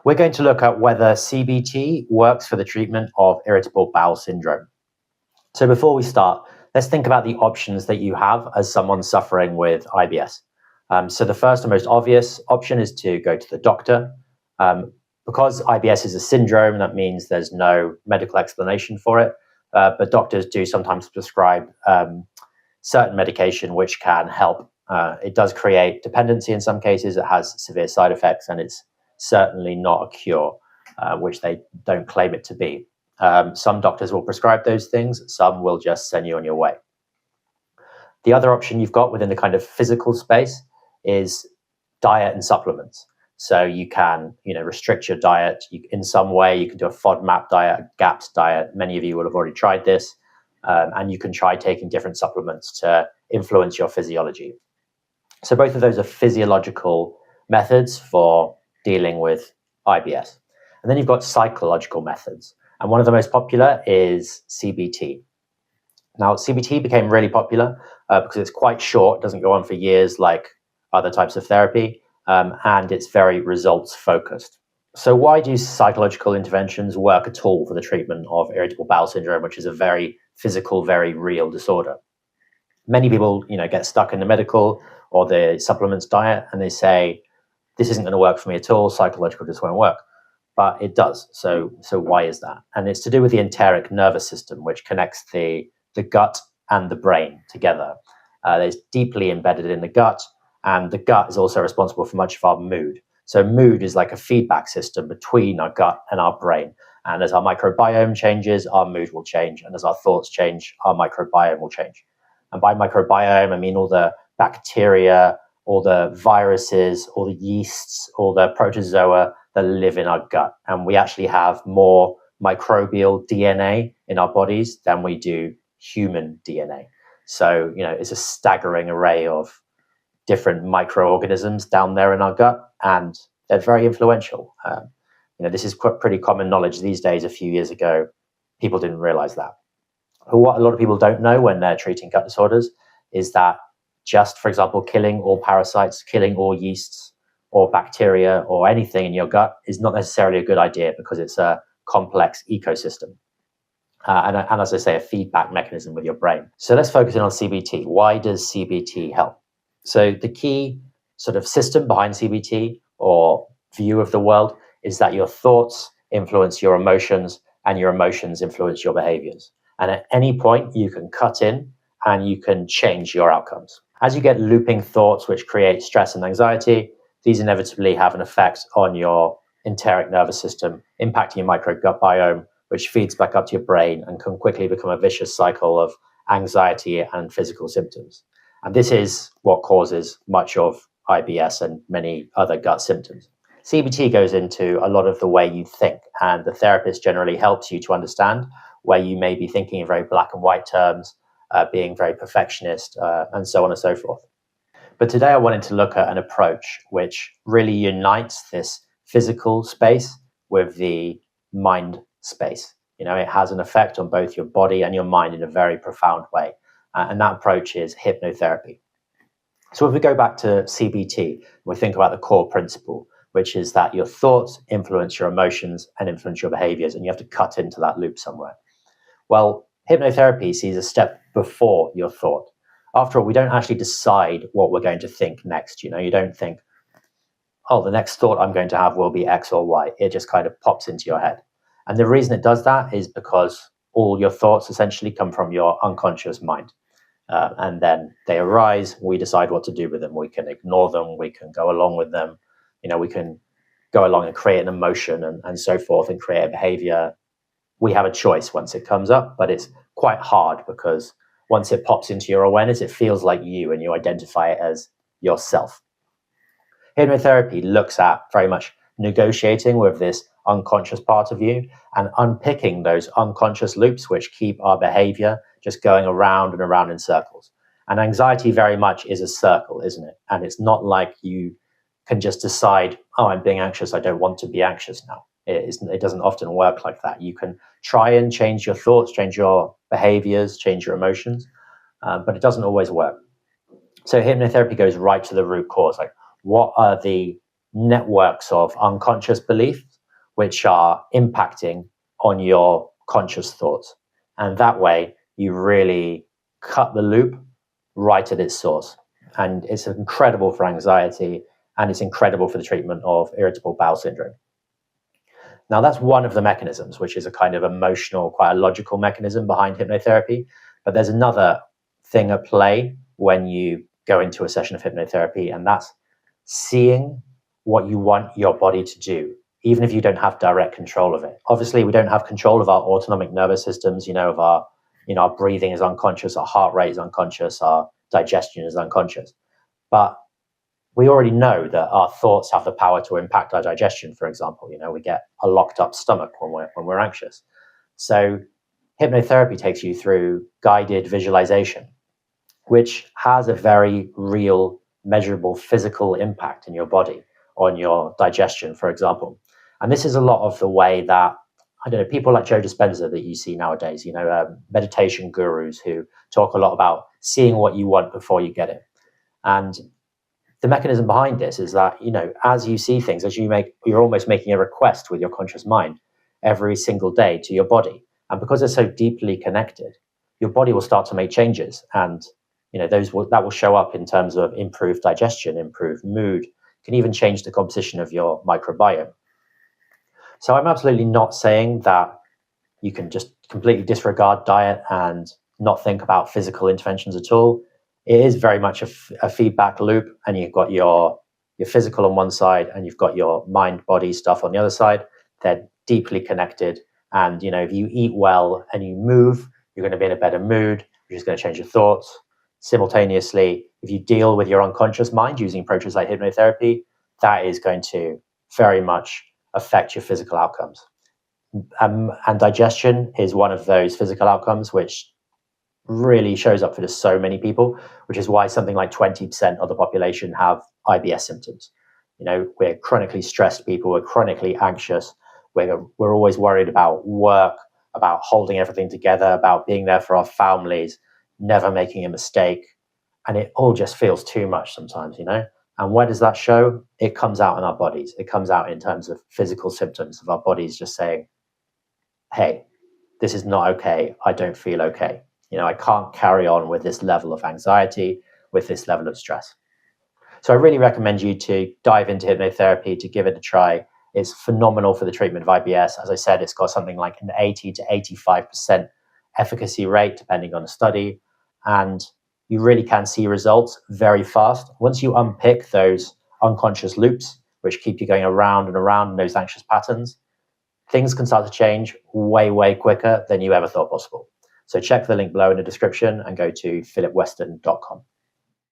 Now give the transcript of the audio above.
We're going to look at whether CBT works for the treatment of irritable bowel syndrome. So before we start, let's think about the options that you have as someone suffering with IBS. So the first and most obvious option is to go to the doctor. Because IBS is a syndrome, that means there's no medical explanation for it, but doctors do sometimes prescribe certain medication which can help. It does create dependency in some cases, it has severe side effects, and it's certainly not a cure, which they don't claim it to be. Some doctors will prescribe those things, some will just send you on your way. The other option you've got within the kind of physical space is diet and supplements. So you can, restrict your diet in some way. You can do a FODMAP diet, a GAPS diet. Many of you will have already tried this. And you can try taking different supplements to influence your physiology. So both of those are physiological methods for dealing with IBS. And then you've got psychological methods. And one of the most popular is CBT. Now, CBT became really popular because it's quite short, doesn't go on for years like other types of therapy, and it's very results focused. So why do psychological interventions work at all for the treatment of irritable bowel syndrome, which is a very physical, very real disorder? Many people, get stuck in the medical or the supplements diet and they say, this isn't going to work for me at all, psychological just won't work. But it does. So why is that? And it's to do with the enteric nervous system, which connects the gut and the brain together. It's deeply embedded in the gut, and the gut is also responsible for much of our mood. So mood is like a feedback system between our gut and our brain. And as our microbiome changes, our mood will change. And as our thoughts change, our microbiome will change. And by microbiome, I mean all the bacteria, all the viruses, all the yeasts, all the protozoa that live in our gut. And we actually have more microbial DNA in our bodies than we do human DNA. So, it's a staggering array of different microorganisms down there in our gut, and they're very influential. This is pretty common knowledge these days. A few years ago, people didn't realize that. But what a lot of people don't know when they're treating gut disorders is that just, for example, killing all parasites, killing all yeasts or bacteria or anything in your gut is not necessarily a good idea because it's a complex ecosystem. And as I say, a feedback mechanism with your brain. So let's focus in on CBT. Why does CBT help? So the key sort of system behind CBT or view of the world is that your thoughts influence your emotions and your emotions influence your behaviors. And at any point you can cut in and you can change your outcomes. As you get looping thoughts which create stress and anxiety, these inevitably have an effect on your enteric nervous system, impacting your microbiome, which feeds back up to your brain and can quickly become a vicious cycle of anxiety and physical symptoms. And this is what causes much of IBS and many other gut symptoms. CBT goes into a lot of the way you think, and the therapist generally helps you to understand where you may be thinking in very black and white terms, being very perfectionist, and so on and so forth. But today I wanted to look at an approach which really unites this physical space with the mind space. It has an effect on both your body and your mind in a very profound way. And that approach is hypnotherapy. So if we go back to CBT, we think about the core principle, which is that your thoughts influence your emotions and influence your behaviors, and you have to cut into that loop somewhere. Well, hypnotherapy sees a step before your thought. After all, we don't actually decide what we're going to think next. You don't think, the next thought I'm going to have will be X or Y. It just kind of pops into your head. And the reason it does that is because all your thoughts essentially come from your unconscious mind. And then they arise, we decide what to do with them. We can ignore them, we can go along with them, we can go along and create an emotion and so forth and create a behavior. We have a choice once it comes up, but it's quite hard because once it pops into your awareness, it feels like you and you identify it as yourself. Hypnotherapy looks at very much negotiating with this unconscious part of you and unpicking those unconscious loops which keep our behavior just going around and around in circles. And anxiety very much is a circle, isn't it? And it's not like you can just decide, I'm being anxious, I don't want to be anxious now. It doesn't often work like that. You can try and change your thoughts, change your behaviors, change your emotions, but it doesn't always work. So hypnotherapy goes right to the root cause. Like, what are the networks of unconscious beliefs which are impacting on your conscious thoughts. And that way, you really cut the loop right at its source. And it's incredible for anxiety, and it's incredible for the treatment of irritable bowel syndrome. Now, that's one of the mechanisms, which is a kind of emotional, quite a logical mechanism behind hypnotherapy. But there's another thing at play when you go into a session of hypnotherapy, and that's seeing what you want your body to do, even if you don't have direct control of it. Obviously, we don't have control of our autonomic nervous systems, of our breathing is unconscious, our heart rate is unconscious, our digestion is unconscious. But we already know that our thoughts have the power to impact our digestion, for example. We get a locked up stomach when we're anxious. So hypnotherapy takes you through guided visualization, which has a very real, measurable physical impact in your body on your digestion, for example. And this is a lot of the way that, people like Joe Dispenza that you see nowadays, meditation gurus who talk a lot about seeing what you want before you get it. And the mechanism behind this is that, as you see things, you're almost making a request with your conscious mind every single day to your body. And because they're so deeply connected, your body will start to make changes. And, that will show up in terms of improved digestion, improved mood, can even change the composition of your microbiome. So I'm absolutely not saying that you can just completely disregard diet and not think about physical interventions at all. It is very much a feedback loop, and you've got your physical on one side and you've got your mind body stuff on the other side. They're deeply connected, and if you eat well and you move, you're going to be in a better mood, which is going to change your thoughts. Simultaneously, if you deal with your unconscious mind using approaches like hypnotherapy, that is going to very much affect your physical outcomes. And digestion is one of those physical outcomes which really shows up for just so many people, which is why something like 20% of the population have IBS symptoms. We're chronically stressed people, we're chronically anxious, we're always worried about work, about holding everything together, about being there for our families, never making a mistake. And it all just feels too much sometimes, And where does that show? It comes out in our bodies. It comes out in terms of physical symptoms of our bodies just saying, hey, this is not okay. I don't feel okay. I can't carry on with this level of anxiety, with this level of stress. So I really recommend you to dive into hypnotherapy, to give it a try. It's phenomenal for the treatment of IBS. As I said, it's got something like an 80 to 85% efficacy rate, depending on the study. And you really can see results very fast. Once you unpick those unconscious loops, which keep you going around and around in those anxious patterns, things can start to change way, way quicker than you ever thought possible. So check the link below in the description and go to philipweston.com.